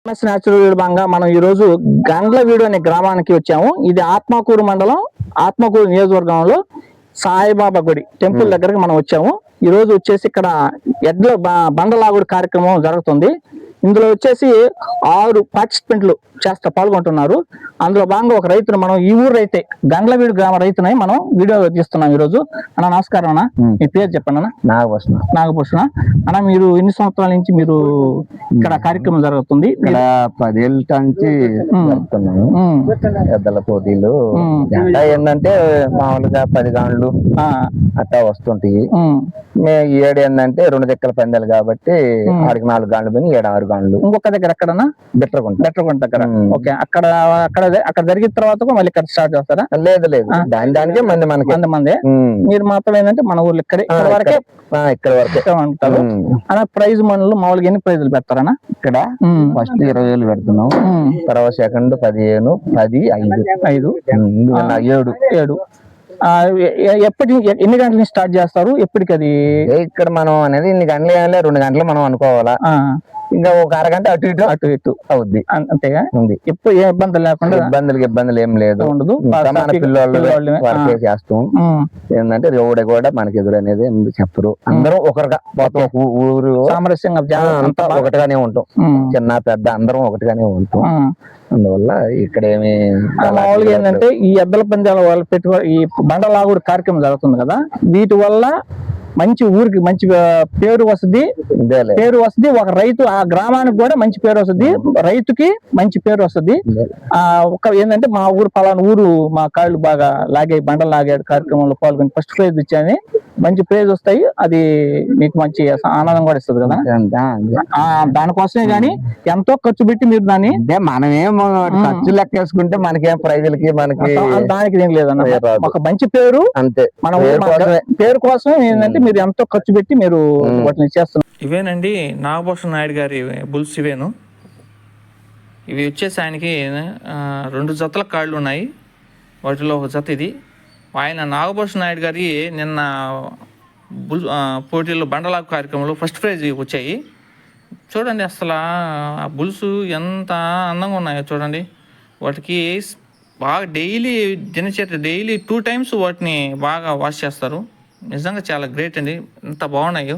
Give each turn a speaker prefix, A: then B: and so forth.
A: Natural భాగంగా మనం ఈ రోజు గండ్లవీడు అనే గ్రామానికి వచ్చాము. ఇది ఆత్మకూరు మండలం, ఆత్మకూరు నియోజకవర్గంలో సాయిబాబా గుడి టెంపుల్ దగ్గరకు మనం వచ్చాము. ఈ రోజు వచ్చేసి ఇక్కడ ఎడ్ల బండలాగుడు కార్యక్రమం జరుగుతుంది. ఇందులో వచ్చేసి 6 పార్టిసిపెంట్లు పాల్గొంటున్నారు. అందులో భాగంగా ఒక రైతును మనం ఈ ఊరు రైతే గండ్లవీడు గ్రామ రైతునై మనం వీడియో తీస్తున్నాం ఈ రోజు. అన్న నమస్కారం అన్న, మీ పేరు చెప్పండి అన్న. నాగభూషణ అన్న, మీరు ఎన్ని సంవత్సరాల నుంచి మీరు ఇక్కడ కార్యక్రమం జరుగుతుంది?
B: ఇక్కడ 10 ఏళ్ళ నుంచి జరుపుతున్నాము ఎద్దల పోటీలు. ఏంటంటే మామూలుగా 10 గాండ్లు అట్టా వస్తుంటాయి. ఈ ఏడు ఏంటంటే 2 దిక్కల పందాలు కాబట్టి ఆడికి 4 గాండ్లు పోయి 7 6 గాండ్లు.
A: ఇంకొక దగ్గర ఎక్కడన్నా బెట్రగుంట దగ్గర. ఓకే, అక్కడ జరిగిన తర్వాత మళ్ళీ ఇక్కడ స్టార్ట్ చేస్తారా?
B: లేదు, దానికే
A: మంది మీరు మాత్రం ఏంటంటే మన ఊర్లో ఇక్కడ వరకే ఉంటారు. అలా ప్రైజ్ మనలు మామూలుగా ఎన్ని ప్రైజులు పెడతారన్నా?
B: ఇక్కడ ఫస్ట్ 20,000 పెడుతున్నాం, తర్వాత సెకండ్ 15, 10, 5, 7.
A: ఎన్ని గంటల నుంచి స్టార్ట్ చేస్తారు? ఎప్పటికి అది
B: ఇక్కడ మనం అనేది ఇన్ని గంటలు 2 గంటలు మనం అనుకోవాలా. ఇంకా ఒక అరగంట అటు ఇటు అవుద్ది, అంతేగా ఉంది. ఎప్పుడు ఏ ఇబ్బందులు లేకుండా ఇబ్బందులు ఏం లేదు, ఉండదు. మన పిల్లలు వర్క్ చేస్తాం. ఏంటంటే రోడ్ కూడా మనకి ఎదురు అనేది చెప్పరు. అందరం ఒకరిగా ఊరు సామరస్యంగా అంతా ఒకటిగానే ఉంటాం. చిన్న పెద్ద అందరం ఒకటిగానే ఉంటాం. అందువల్ల ఇక్కడ ఏమి
A: మామూలుగా ఏంటంటే ఈ ఎద్దల పందాల వల్ల ఈ బండలాగుడు కార్యక్రమం జరుగుతుంది కదా, వీటి వల్ల మంచి ఊరికి మంచి పేరు వస్తుంది. ఒక రైతు ఆ గ్రామానికి కూడా మంచి పేరు వస్తుంది, రైతుకి మంచి పేరు వస్తుంది. ఏంటంటే మా ఊరు పలానా ఊరు మా కాళ్ళు బాగా బండలు లాగాడు కార్యక్రమంలో పాల్గొని ఫస్ట్ ప్రైజ్ ఇచ్చాని మంచి ప్రైజ్ వస్తాయి. అది మీకు మంచి ఆనందం కూడా ఇస్తుంది కదా. దానికోసమే గానీ ఎంతో ఖర్చు పెట్టి మీరు దాన్ని
B: మనమేమో ఖర్చు లెక్క వేసుకుంటే మనకేం ప్రైజులకి మనకి
A: దానికి ఏం లేదన్న, ఒక మంచి పేరు అంతే. మన పేరు కోసం ఏంటంటే మీరు ఎంతో ఖర్చు పెట్టి మీరు వాటిని చేస్తున్నారు.
C: ఇవేనండి నాగభూషణ నాయుడు గారి బుల్స్. ఇవి వచ్చేసి ఆయనకి 2 జతల కాళ్ళు ఉన్నాయి, వాటిలో ఒక జత ఇది. ఆయన నాగభూషణ నాయుడు గారి నిన్న పోటీల్లో బండలాగు కార్యక్రమంలో ఫస్ట్ ప్రైజ్ వచ్చాయి. చూడండి అసలు ఆ బుల్స్ ఎంత అందంగా ఉన్నాయో చూడండి. వాటికి బాగా డైలీ 2 times వాటిని బాగా వాష్ చేస్తారు. నిజంగా చాలా గ్రేట్ అండి, ఎంత బాగున్నాయో.